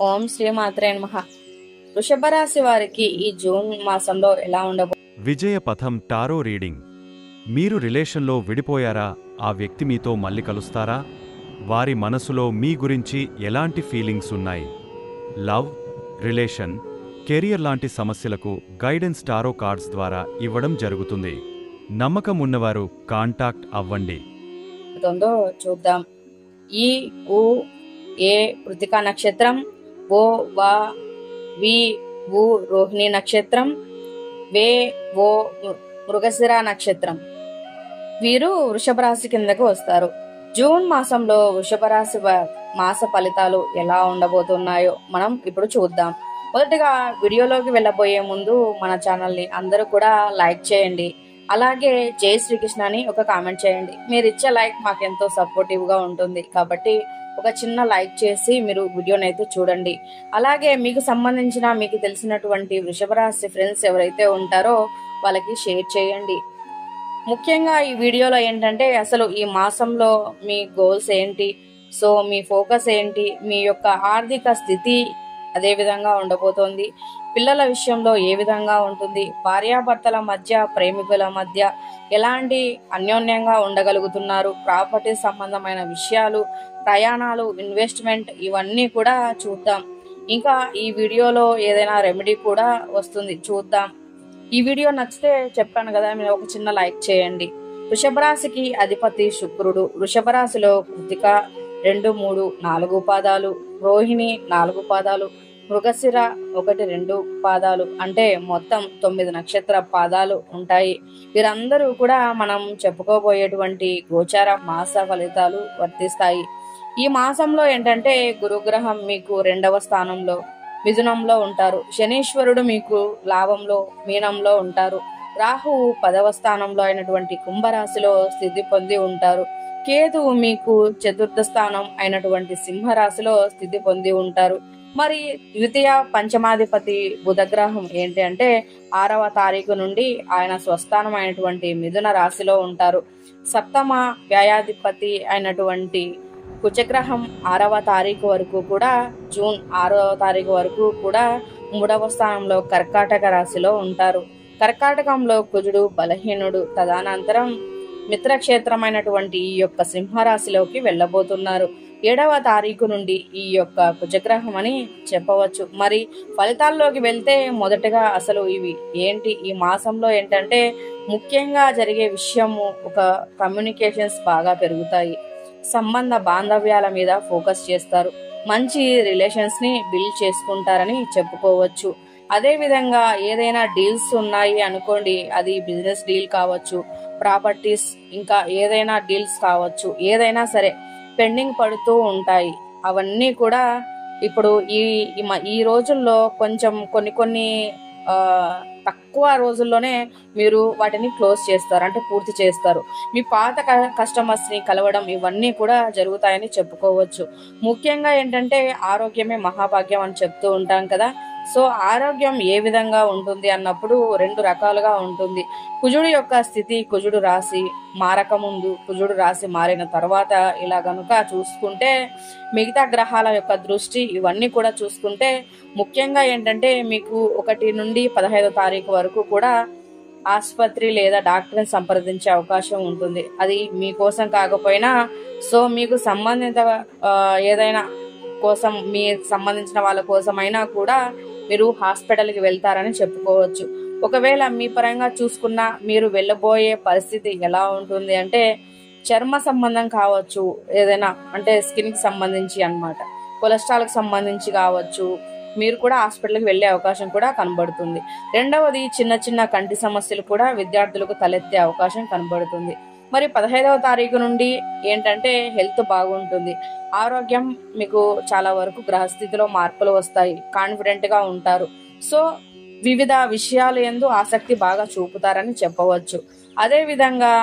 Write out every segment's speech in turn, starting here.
ఓం శ్రీ మాత్రే నమః. వృషభ రాశి వారికి ఈ జూన్ మాసంలో ఎలా ఉండబో విజయ పథం టారో రీడింగ్. మీరు రిలేషన్లో విడిపోయారా? ఆ వ్యక్తి మీతో మళ్ళీ కలుస్తారా? వారి మనసులో మీ గురించి ఎలాంటి ఫీలింగ్స్ ఉన్నాయి? లవ్, రిలేషన్, కెరియర్ లాంటి సమస్యలకు గైడెన్స్ టారో కార్డ్స్ ద్వారా ఇవ్వడం జరుగుతుంది. నమ్మకం ఉన్నవారు కాంటాక్ట్ అవ్వండి. చూద్దాం. ఈ ఉ ఏ కృతికా నక్షత్రం, ఓ వా వి వు రోహిణి నక్షత్రం, వే ఓ మృగశిర నక్షత్రం. వీరు వృషభ రాశి కిందకు వస్తారు. జూన్ మాసంలో వృషభ రాశి మాస ఫలితాలు ఎలా ఉండబోతున్నాయో మనం ఇప్పుడు చూద్దాం. మొదటిగా వీడియోలోకి వెళ్ళబోయే ముందు మన ఛానల్ని అందరూ కూడా లైక్ చేయండి. అలాగే జై శ్రీకృష్ణ అని ఒక కామెంట్ చేయండి. మీరు ఇచ్చే లైక్ మాకెంతో సపోర్టివ్ గా ఉంటుంది కాబట్టి ఒక చిన్న లైక్ చేసి మీరు వీడియోని అయితే చూడండి. అలాగే మీకు సంబంధించిన మీకు తెలిసినటువంటి వృషభ రాశి ఫ్రెండ్స్ ఎవరైతే ఉంటారో వాళ్ళకి షేర్ చేయండి. ముఖ్యంగా ఈ వీడియోలో ఏంటంటే అసలు ఈ మాసంలో మీ గోల్స్ ఏంటి, సో మీ ఫోకస్ ఏంటి, మీ యొక్క ఆర్థిక స్థితి అదే విధంగా ఉండబోతోంది, పిల్లల విషయంలో ఏ విధంగా ఉంటుంది, భార్యాభర్తల మధ్య ప్రేమికుల మధ్య ఎలాంటి అన్యోన్యంగా ఉండగలుగుతున్నారు, ప్రాపర్టీ సంబంధమైన విషయాలు, ప్రయాణాలు, ఇన్వెస్ట్మెంట్ ఇవన్నీ కూడా చూద్దాం. ఇంకా ఈ వీడియోలో ఏదైనా రెమెడీ కూడా వస్తుంది, చూద్దాం. ఈ వీడియో నచ్చితే చెప్పాను కదా మీరు ఒక చిన్న లైక్ చేయండి. వృషభ రాశికి అధిపతి శుక్రుడు. వృషభ రాశిలో కృతిక 2, 3, 4 పాదాలు, రోహిణి 4 పాదాలు, మృగశిర 1, 2 పాదాలు, అంటే మొత్తం 9 నక్షత్ర పాదాలు ఉంటాయి. వీరందరూ కూడా మనం చెప్పుకోబోయేటువంటి గోచార మాస ఫలితాలు వర్తిస్తాయి. ఈ మాసంలో ఏంటంటే గురుగ్రహం మీకు 2వ స్థానంలో మిథునంలో ఉంటారు. శనీశ్వరుడు మీకు లాభంలో మీనంలో ఉంటారు. రాహువు 10వ స్థానంలో అయినటువంటి కుంభరాశిలో స్థితి పొంది ఉంటారు. కేతువు మీకు 4థ స్థానం అయినటువంటి సింహరాశిలో స్థితి పొంది ఉంటారు. మరి ద్వితీయ పంచమాధిపతి బుధగ్రహం ఏంటి అంటే 6వ తారీఖు నుండి ఆయన స్వస్థానం అయినటువంటి మిథున రాశిలో ఉంటారు. సప్తమ వ్యయాధిపతి అయినటువంటి కుజగ్రహం 6వ తారీఖు వరకు కూడా, జూన్ 6వ తారీఖు వరకు కూడా 3వ స్థానంలో కర్కాటక రాశిలో ఉంటారు. కర్కాటకంలో కుజుడు బలహీనుడు. తదనంతరం మిత్రక్షేత్రమైనటువంటి ఈ యొక్క సింహరాశిలోకి వెళ్ళబోతున్నారు. 7వ తారీఖు నుండి ఈ యొక్క కుజగ్రహం అని చెప్పవచ్చు. మరి ఫలితాల్లోకి వెళ్తే మొదటగా అసలు ఇవి ఏంటి, ఈ మాసంలో ఏంటంటే ముఖ్యంగా జరిగే విషయము ఒక కమ్యూనికేషన్స్ బాగా పెరుగుతాయి. సంబంధ బాంధవ్యాల మీద ఫోకస్ చేస్తారు. మంచి రిలేషన్స్ ని బిల్డ్ చేసుకుంటారని చెప్పుకోవచ్చు. అదే విధంగా ఏదైనా డీల్స్ ఉన్నాయి అనుకోండి, అది బిజినెస్ డీల్ కావచ్చు, ప్రాపర్టీస్, ఇంకా ఏదైనా డీల్స్ కావచ్చు, ఏదైనా సరే పెండింగ్ పడుతూ ఉంటాయి. అవన్నీ కూడా ఇప్పుడు ఈ రోజుల్లో కొంచెం కొన్ని తక్కువ రోజుల్లోనే మీరు వాటిని క్లోజ్ చేస్తారు, అంటే పూర్తి చేస్తారు. మీ పాత కస్టమర్స్ ని కలవడం ఇవన్నీ కూడా జరుగుతాయని చెప్పుకోవచ్చు. ముఖ్యంగా ఏంటంటే ఆరోగ్యమే మహాభాగ్యం అని చెప్తూ ఉంటాం కదా. సో ఆరోగ్యం ఏ విధంగా ఉంటుంది అన్నప్పుడు 2 రకాలుగా ఉంటుంది. కుజుడు యొక్క స్థితి, కుజుడు రాశి మారక ముందు, కుజుడు రాశి మారిన తర్వాత ఇలా గనుక చూసుకుంటే, మిగతా గ్రహాల యొక్క దృష్టి ఇవన్నీ కూడా చూసుకుంటే ముఖ్యంగా ఏంటంటే మీకు 1 నుండి 15వ తారీఖు వరకు కూడా ఆసుపత్రి లేదా డాక్టర్ని సంప్రదించే అవకాశం ఉంటుంది. అది మీకోసం కాకపోయినా సో మీకు సంబంధిత ఏదైనా కోసం, మీ సంబంధించిన వాళ్ళ కోసమైనా కూడా మీరు హాస్పిటల్కి వెళ్తారని చెప్పుకోవచ్చు. ఒకవేళ మీ పరంగా చూసుకున్నా మీరు వెళ్ళబోయే పరిస్థితి ఎలా ఉంటుంది అంటే చర్మ సంబంధం కావచ్చు, ఏదైనా అంటే స్కిన్ కి సంబంధించి అన్నమాట, కొలెస్ట్రాల్ కి సంబంధించి కావచ్చు, మీరు కూడా హాస్పిటల్కి వెళ్లే అవకాశం కూడా కనబడుతుంది. రెండవది చిన్న కంటి సమస్యలు కూడా విద్యార్థులకు తలెత్తే అవకాశం కనబడుతుంది. మరి 15వ తారీఖు నుండి ఏంటంటే హెల్త్ బాగుంటుంది. ఆరోగ్యం మీకు చాలా వరకు గ్రహస్థితిలో మార్పులు వస్తాయి. కాన్ఫిడెంట్ గా ఉంటారు. సో వివిధ విషయాలు యందు ఆసక్తి బాగా చూపుతారని చెప్పవచ్చు. అదే విధంగా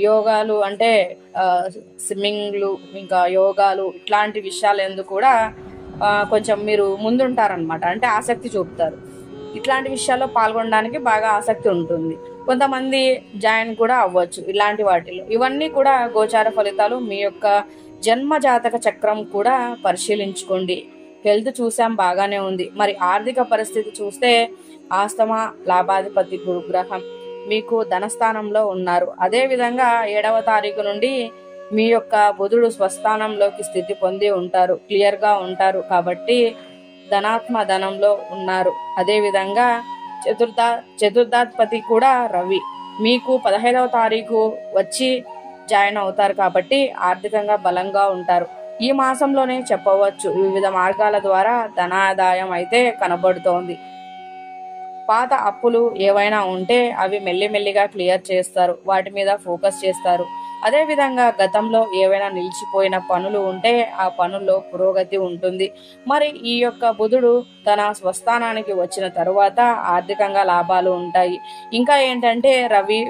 యోగాలు అంటే స్విమ్మింగ్లు, ఇంకా యోగాలు ఇట్లాంటి విషయాలు యందు కూడా కొంచెం మీరు ముందుంటారనమాట, అంటే ఆసక్తి చూపుతారు. ఇట్లాంటి విషయాల్లో పాల్గొనడానికి బాగా ఆసక్తి ఉంటుంది. కొంతమంది జాయిన్ కూడా అవ్వచ్చు ఇలాంటి వాటిలో. ఇవన్నీ కూడా గోచార ఫలితాలు. మీ యొక్క జన్మ జాతక చక్రం కూడా పరిశీలించుకోండి. హెల్త్ చూసాం బాగానే ఉంది. మరి ఆర్థిక పరిస్థితి చూస్తే ఆస్తమా లాభాధిపతి గురుగ్రహం మీకు ధనస్థానంలో ఉన్నారు. అదే విధంగా 7వ తారీఖు నుండి మీ యొక్క బుధుడు స్వస్థానంలోకి స్థితి పొంది ఉంటారు, క్లియర్ గా ఉంటారు. కాబట్టి ధనంలో ఉన్నారు. అదే విధంగా చతుర్థాధిపతి కూడా రవి మీకు 15వ తారీఖు వచ్చి జాయిన్ అవుతారు. కాబట్టి ఆర్థికంగా బలంగా ఉంటారు. ఈ మాసంలోనే చెప్పవచ్చు వివిధ మార్గాల ద్వారా ధనాదాయం అయితే కనబడుతోంది. పాత అప్పులు ఏవైనా ఉంటే అవి మెల్లిమెల్లిగా క్లియర్ చేస్తారు, వాటి మీద ఫోకస్ చేస్తారు. అదే విధంగా గతంలో ఏవైనా నిలిచిపోయిన పనులు ఉంటే ఆ పనుల్లో పురోగతి ఉంటుంది. మరి ఈ యొక్క బుధుడు తన స్వస్థానానికి వచ్చిన తరువాత ఆర్థికంగా లాభాలు ఉంటాయి. ఇంకా ఏంటంటే రవి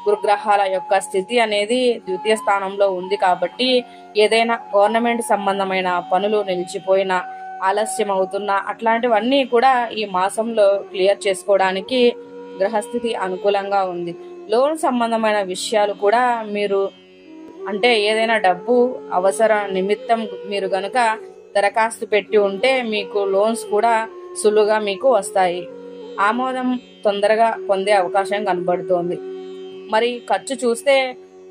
గురుగ్రహాల యొక్క స్థితి అనేది ద్వితీయ స్థానంలో ఉంది. కాబట్టి ఏదైనా గవర్నమెంట్ సంబంధమైన పనులు నిలిచిపోయిన, ఆలస్యం అవుతున్నా అట్లాంటివన్నీ కూడా ఈ మాసంలో క్లియర్ చేసుకోవడానికి గ్రహస్థితి అనుకూలంగా ఉంది. లోన్ సంబంధమైన విషయాలు కూడా మీరు అంటే ఏదైనా డబ్బు అవసర నిమిత్తం మీరు గనుక దరఖాస్తు పెట్టి ఉంటే మీకు లోన్స్ కూడా సులువుగా మీకు వస్తాయి. ఆమోదం తొందరగా పొందే అవకాశం కనబడుతోంది. మరి ఖర్చు చూస్తే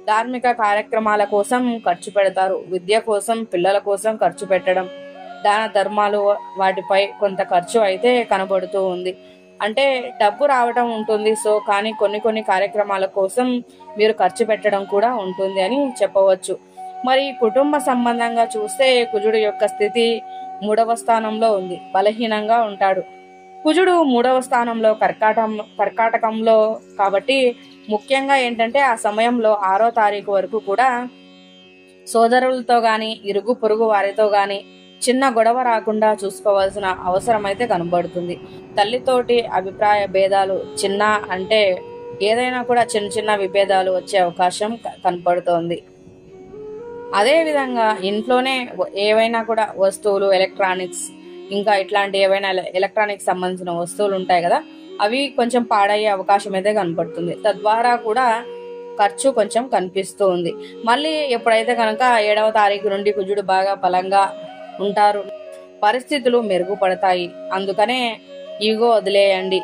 ధార్మిక కార్యక్రమాల కోసం ఖర్చు పెడతారు, విద్య కోసం, పిల్లల కోసం ఖర్చు పెట్టడం, దాన ధర్మాలు వాటిపై కొంత ఖర్చు అయితే కనబడుతూ ఉంది. అంటే డబ్బు రావటం ఉంటుంది. సో కానీ కొన్ని కార్యక్రమాల కోసం మీరు ఖర్చు పెట్టడం కూడా ఉంటుంది అని చెప్పవచ్చు. మరి కుటుంబ సంబంధంగా చూస్తే కుజుడు యొక్క స్థితి 3వ స్థానంలో ఉంది, బలహీనంగా ఉంటాడు. కుజుడు 3వ స్థానంలో కర్కాటకంలో కాబట్టి ముఖ్యంగా ఏంటంటే ఆ సమయంలో 6వ తారీఖు వరకు కూడా సోదరులతో గాని ఇరుగు పొరుగు వారితో గాని చిన్న గొడవ రాకుండా చూసుకోవాల్సిన అవసరం అయితే కనబడుతుంది. తల్లితోటి అభిప్రాయ భేదాలు చిన్న అంటే ఏదైనా కూడా చిన్న విభేదాలు వచ్చే అవకాశం కనపడుతోంది. అదే విధంగా ఇంట్లోనే ఏవైనా కూడా వస్తువులు, ఎలక్ట్రానిక్స్, ఇంకా ఇట్లాంటి ఏవైనా ఎలక్ట్రానిక్స్ సంబంధించిన వస్తువులు ఉంటాయి కదా, అవి కొంచెం పాడయ్యే అవకాశం అయితే కనపడుతుంది. తద్వారా కూడా ఖర్చు కొంచెం కనిపిస్తూ ఉంది. మళ్ళీ ఎప్పుడైతే కనుక 7వ తారీఖు నుండి కుజుడు బాగా బలంగా ఉంటారు, పరిస్థితులు మెరుగుపడతాయి. అందుకనే ఈగో వదిలేయండి.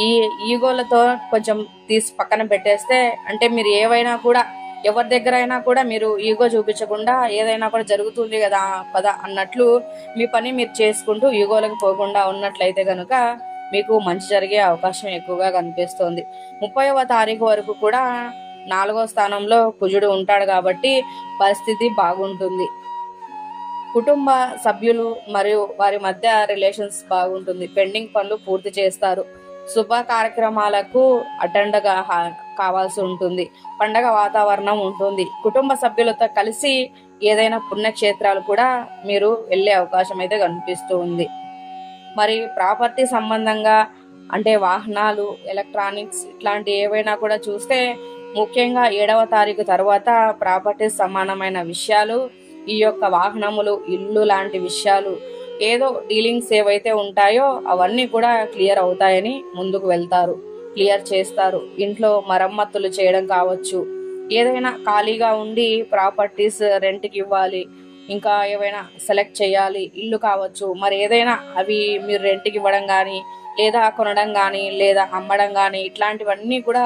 ఈ ఈగోలతో కొంచెం తీసి పక్కన పెట్టేస్తే అంటే మీరు ఏవైనా కూడా ఎవరి దగ్గర అయినా కూడా మీరు ఈగో చూపించకుండా ఏదైనా కూడా జరుగుతుంది కదా పద అన్నట్లు మీ పని మీరు చేసుకుంటూ ఈగోలకు పోకుండా ఉన్నట్లయితే కనుక మీకు మంచి జరిగే అవకాశం ఎక్కువగా కనిపిస్తోంది. 30వ తారీఖు వరకు కూడా 4వ స్థానంలో కుజుడు ఉంటాడు కాబట్టి పరిస్థితి బాగుంటుంది. కుటుంబ సభ్యులు మరియు వారి మధ్య రిలేషన్స్ బాగుంటుంది. పెండింగ్ పనులు పూర్తి చేస్తారు. శుభ కార్యక్రమాలకు అటెండ్ కావాల్సి ఉంటుంది. పండగ వాతావరణం ఉంటుంది. కుటుంబ సభ్యులతో కలిసి ఏదైనా పుణ్యక్షేత్రాలు కూడా మీరు వెళ్ళే అవకాశం అయితే కనిపిస్తూ ఉంది. మరి ప్రాపర్టీ సంబంధంగా అంటే వాహనాలు, ఎలక్ట్రానిక్స్ ఇట్లాంటి ఏవైనా కూడా చూస్తే ముఖ్యంగా 7వ తారీఖు తర్వాత ప్రాపర్టీ సమానమైన విషయాలు, ఈ యొక్క వాహనములు, ఇల్లు లాంటి విషయాలు ఏదో డీలింగ్స్ ఏవైతే ఉంటాయో అవన్నీ కూడా క్లియర్ అవుతాయని ముందుకు వెళ్తారు, క్లియర్ చేస్తారు. ఇంట్లో మరమ్మతులు చేయడం కావచ్చు, ఏదైనా ఖాళీగా ఉండి ప్రాపర్టీస్ రెంట్కి ఇవ్వాలి, ఇంకా ఏవైనా సెలెక్ట్ చేయాలి, ఇల్లు కావచ్చు, మరి ఏదైనా అవి మీరు రెంట్కి ఇవ్వడం కానీ లేదా కొనడం కానీ లేదా అమ్మడం కానీ ఇట్లాంటివన్నీ కూడా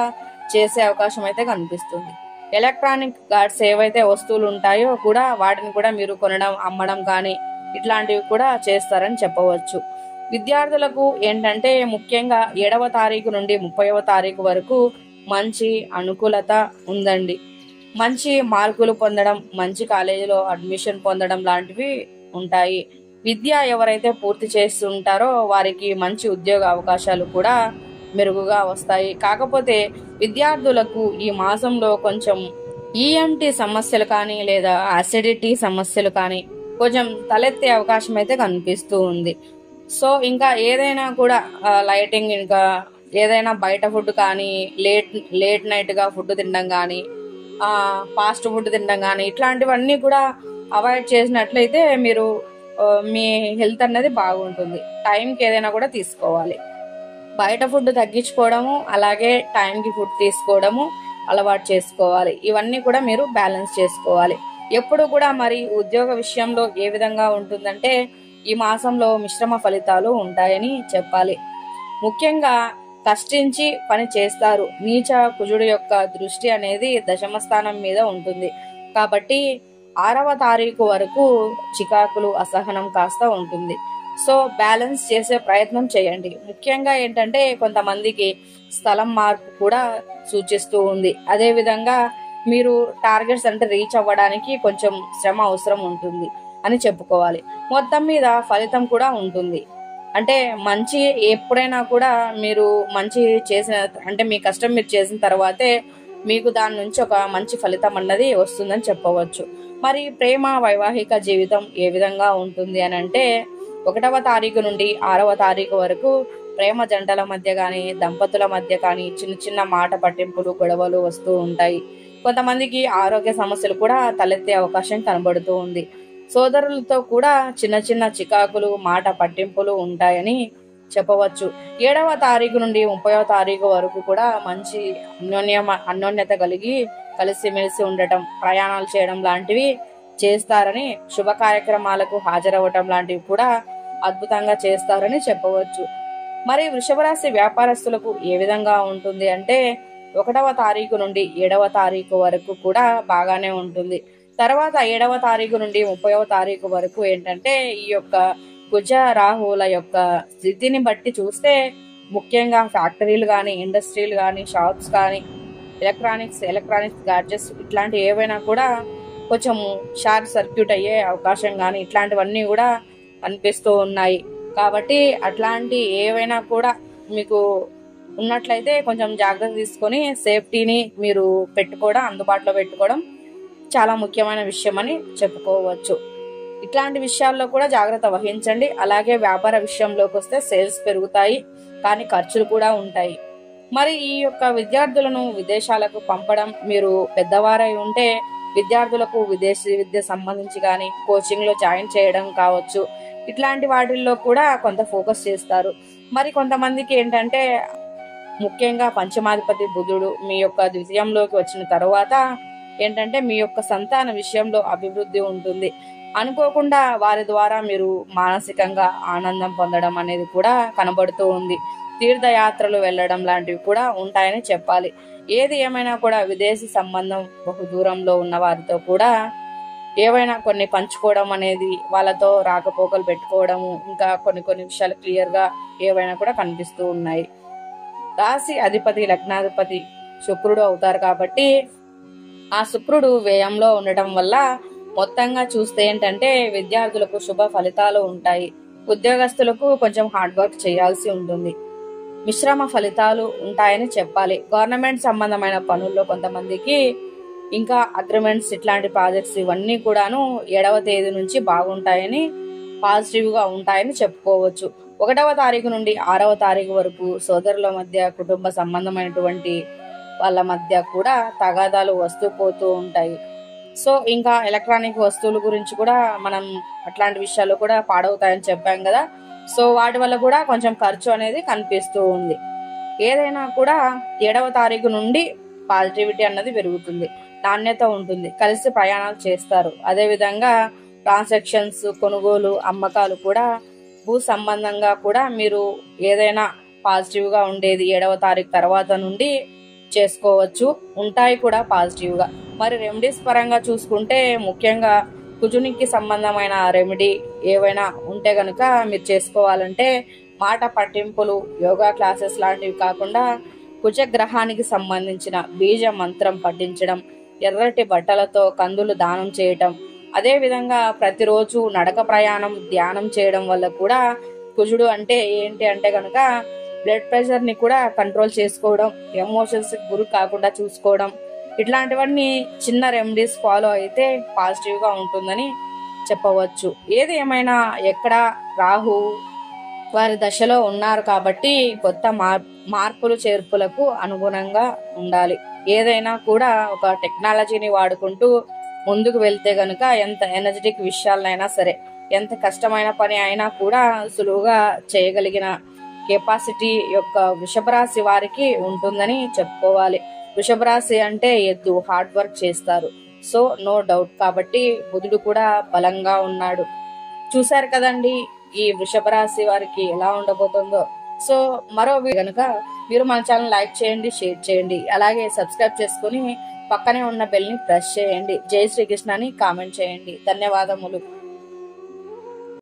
చేసే అవకాశం అయితే కనిపిస్తుంది. ఎలక్ట్రానిక్ గాడ్స్ ఏవైతే వస్తువులు ఉంటాయో కూడా వాటిని కూడా మీరు కొనడం, అమ్మడం కానీ ఇట్లాంటివి కూడా చేస్తారని చెప్పవచ్చు. విద్యార్థులకు ఏంటంటే ముఖ్యంగా 7వ తారీఖు నుండి 30వ తారీఖు వరకు మంచి అనుకూలత ఉందండి. మంచి మార్కులు పొందడం, మంచి కాలేజీలో అడ్మిషన్ పొందడం లాంటివి ఉంటాయి. విద్య ఎవరైతే పూర్తి చేస్తుంటారో వారికి మంచి ఉద్యోగ అవకాశాలు కూడా మెరుగుగా వస్తాయి. కాకపోతే విద్యార్థులకు ఈ మాసంలో కొంచెం ఈఎన్టీ సమస్యలు కానీ లేదా అసిడిటీ సమస్యలు కానీ కొంచెం తలెత్తే అవకాశం అయితే కనిపిస్తూ ఉంది. సో ఇంకా ఏదైనా కూడా లైటింగ్, ఇంకా ఏదైనా బయట ఫుడ్ కానీ లేట్ నైట్ గా ఫుడ్ తినడం కానీ ఫాస్ట్ ఫుడ్ తినడం కానీ ఇట్లాంటివన్నీ కూడా అవాయిడ్ చేసినట్లయితే మీరు మీ హెల్త్ అనేది బాగుంటుంది. టైంకి ఏదైనా కూడా తీసుకోవాలి. బయట ఫుడ్ తగ్గించుకోవడము, అలాగే టైంకి ఫుడ్ తీసుకోవడము అలవాటు చేసుకోవాలి. ఇవన్నీ కూడా మీరు బ్యాలెన్స్ చేసుకోవాలి. ఎప్పుడు కూడా మరి ఉద్యోగ విషయంలో ఏ విధంగా ఉంటుందంటే ఈ మాసంలో మిశ్రమ ఫలితాలు ఉంటాయని చెప్పాలి. ముఖ్యంగా కష్టించి పని చేస్తారు. నీచ కుజుడు యొక్క దృష్టి అనేది దశమ స్థానం మీద ఉంటుంది కాబట్టి 6వ తారీఖు వరకు చికాకులు, అసహనం కాస్త ఉంటుంది. సో బ్యాలెన్స్ చేసే ప్రయత్నం చేయండి. ముఖ్యంగా ఏంటంటే కొంతమందికి స్థలం మార్పు కూడా సూచిస్తూ ఉంది. అదే విధంగా మీరు టార్గెట్స్ అంటే రీచ్ అవ్వడానికి కొంచెం శ్రమ అవసరం ఉంటుంది అని చెప్పుకోవాలి. మొత్తం మీద ఫలితం కూడా ఉంటుంది. అంటే మంచి ఎప్పుడైనా కూడా మీరు మంచి చేసిన అంటే మీ కష్టం మీరు చేసిన తర్వాతే మీకు దాని నుంచి ఒక మంచి ఫలితం అన్నది వస్తుందని చెప్పవచ్చు. మరి ప్రేమ, వైవాహిక జీవితం ఏ విధంగా ఉంటుంది అని అంటే 1వ తారీఖు నుండి 6వ తారీఖు వరకు ప్రేమ జంటల మధ్య కానీ, దంపతుల మధ్య కానీ చిన్న చిన్న మాట పట్టింపులు, గొడవలు వస్తూ ఉంటాయి. కొంతమందికి ఆరోగ్య సమస్యలు కూడా తలెత్తే అవకాశం కనబడుతూ ఉంది. సోదరులతో కూడా చిన్న చిన్న చికాకులు, మాట పట్టింపులు ఉంటాయని చెప్పవచ్చు. 7వ తారీఖు నుండి 30వ తారీఖు వరకు కూడా మంచి అన్యోన్యత కలిసిమెలిసి ఉండటం, ప్రయాణాలు చేయడం లాంటివి చేస్తారని, శుభ కార్యక్రమాలకు హాజరవ్వటం లాంటివి కూడా అద్భుతంగా చేస్తారని చెప్పవచ్చు. మరి వృషభ రాశి వ్యాపారస్తులకు ఏ విధంగా ఉంటుంది అంటే 1వ తారీఖు నుండి 7వ తారీఖు వరకు కూడా బాగానే ఉంటుంది. తర్వాత 7వ తారీఖు నుండి 30వ తారీఖు వరకు ఏంటంటే ఈ యొక్క కుజ రాహువుల యొక్క స్థితిని బట్టి చూస్తే ముఖ్యంగా ఫ్యాక్టరీలు కానీ, ఇండస్ట్రీలు కానీ, షాప్స్ కానీ, ఎలక్ట్రానిక్స్ గాడ్జెట్స్ ఇట్లాంటి ఏవైనా కూడా కొంచెం షార్ట్ సర్క్యూట్ అయ్యే అవకాశం కానీ ఇట్లాంటివన్నీ కూడా కనిపిస్తూ ఉన్నాయి. కాబట్టి అట్లాంటి ఏవైనా కూడా మీకు ఉన్నట్లయితే కొంచెం జాగ్రత్త తీసుకొని సేఫ్టీని మీరు అందుబాటులో పెట్టుకోవడం చాలా ముఖ్యమైన విషయం అని చెప్పుకోవచ్చు. ఇట్లాంటి విషయాల్లో కూడా జాగ్రత్త వహించండి. అలాగే వ్యాపార విషయంలోకి వస్తే సేల్స్ పెరుగుతాయి, కానీ ఖర్చులు కూడా ఉంటాయి. మరి ఈ యొక్క విద్యార్థులను విదేశాలకు పంపడం, మీరు పెద్దవారై ఉంటే విద్యార్థులకు విదేశీ విద్య సంబంధించి కానీ కోచింగ్ లో జాయిన్ చేయడం కావచ్చు, ఇట్లాంటి వాటిల్లో కూడా కొంత ఫోకస్ చేస్తారు. మరి కొంతమందికి ఏంటంటే ముఖ్యంగా పంచమాధిపతి బుధుడు మీ యొక్క ద్వితీయంలోకి వచ్చిన తర్వాత ఏంటంటే మీ యొక్క సంతాన విషయంలో అభివృద్ధి ఉంటుంది. అనుకోకుండా వారి ద్వారా మీరు మానసికంగా ఆనందం పొందడం అనేది కూడా కనబడుతూ ఉంది. తీర్థయాత్రలు వెళ్ళడం లాంటివి కూడా ఉంటాయని చెప్పాలి. ఏది ఏమైనా కూడా విదేశీ సంబంధం, బహు దూరంలో ఉన్న వారితో కూడా ఏవైనా కొన్ని పంచుకోవడం అనేది, వాళ్ళతో రాకపోకలు పెట్టుకోవడము, ఇంకా కొన్ని విషయాలు క్లియర్ గా ఏవైనా కూడా కనిపిస్తూ ఉన్నాయి. రాశి అధిపతి లగ్నాధిపతి శుక్రుడు అవుతారు కాబట్టి ఆ శుక్రుడు వ్యయంలో ఉండటం వల్ల మొత్తంగా చూస్తే ఏంటంటే విద్యార్థులకు శుభ ఫలితాలు ఉంటాయి. ఉద్యోగస్తులకు కొంచెం హార్డ్ వర్క్ చేయాల్సి ఉంటుంది. మిశ్రమ ఫలితాలు ఉంటాయని చెప్పాలి. గవర్నమెంట్ సంబంధమైన పనుల్లో కొంతమందికి ఇంకా అగ్రిమెంట్స్ ఇట్లాంటి ప్రాజెక్ట్స్ ఇవన్నీ కూడాను 7వ తేదీ నుంచి బాగుంటాయని, పాజిటివ్ గా ఉంటాయని చెప్పుకోవచ్చు. 1వ తారీఖు నుండి 6వ తారీఖు వరకు సోదరుల మధ్య, కుటుంబ సంబంధమైనటువంటి వాళ్ళ మధ్య కూడా తగాదాలు వస్తూ పోతూ ఉంటాయి. సో ఇంకా ఎలక్ట్రానిక్ వస్తువుల గురించి కూడా మనం అట్లాంటి విషయాలు కూడా పాడవుతాయని చెప్పాం కదా. సో వాటి వల్ల కూడా కొంచెం ఖర్చు అనేది కనిపిస్తూ ఉంది. ఏదైనా కూడా 7వ తారీఖు నుండి పాజిటివిటీ అన్నది పెరుగుతుంది, నాణ్యత ఉంటుంది, కలిసి ప్రయాణాలు చేస్తారు. అదే విధంగా ట్రాన్సాక్షన్స్, కొనుగోలు, అమ్మకాలు కూడా భూ సంబంధంగా కూడా మీరు ఏదైనా పాజిటివ్ గా ఉండేది 7వ తారీఖు తర్వాత నుండి చేసుకోవచ్చు, ఉంటాయి కూడా పాజిటివ్ గా. మరి రెమెడీస్ పరంగా చూసుకుంటే ముఖ్యంగా కుజునికి సంబంధమైన రెమెడీ ఏవైనా ఉంటే గనుక మీరు చేసుకోవాలంటే మాట పట్టింపులు, యోగా క్లాసెస్ లాంటివి కాకుండా కుజగ్రహానికి సంబంధించిన బీజ మంత్రం పఠించడం, ఎర్రటి బట్టలతో కందులు దానం చేయటం, అదే విధంగా ప్రతిరోజు నడక ప్రయాణం, ధ్యానం చేయడం వల్ల కూడా కుజుడు అంటే ఏంటి అంటే గనుక బ్లడ్ ప్రెషర్ ని కూడా కంట్రోల్ చేసుకోవడం, ఎమోషన్స్ గురి కాకుండా చూసుకోవడం, ఇట్లాంటివన్నీ చిన్న రెమెడీస్ ఫాలో అయితే పాజిటివ్ గా ఉంటుందని చెప్పవచ్చు. ఏది ఏమైనా ఎక్కడ రాహు వారి దశలో ఉన్నారు కాబట్టి కొత్త మార్పులు చేర్పులకు అనుగుణంగా ఉండాలి. ఏదైనా కూడా ఒక టెక్నాలజీని వాడుకుంటూ ముందుకు వెళ్తే గనుక ఎంత ఎనర్జెటిక్ విషయాలైనా సరే, ఎంత కష్టమైన పని అయినా కూడా సులువుగా చేయగలిగిన కెపాసిటీ యొక్క వృషభ రాశి వారికి ఉంటుందని చెప్పుకోవాలి. వృషభ రాశి అంటే ఎద్దు, హార్డ్ వర్క్ చేస్తారు. So no doubt. కాబట్టి బుధుడు కూడా బలంగా ఉన్నాడు. చూశారు కదండి ఈ వృషభ రాశి వారికి ఎలా ఉండబోతుందో. సో మరో గనుక మీరు మన ఛానల్ లైక్ చేయండి, షేర్ చేయండి, అలాగే సబ్స్క్రైబ్ చేసుకుని పక్కనే ఉన్న బెల్ ని ప్రెస్ చేయండి. జై శ్రీకృష్ణ అని కామెంట్ చేయండి. ధన్యవాదములు.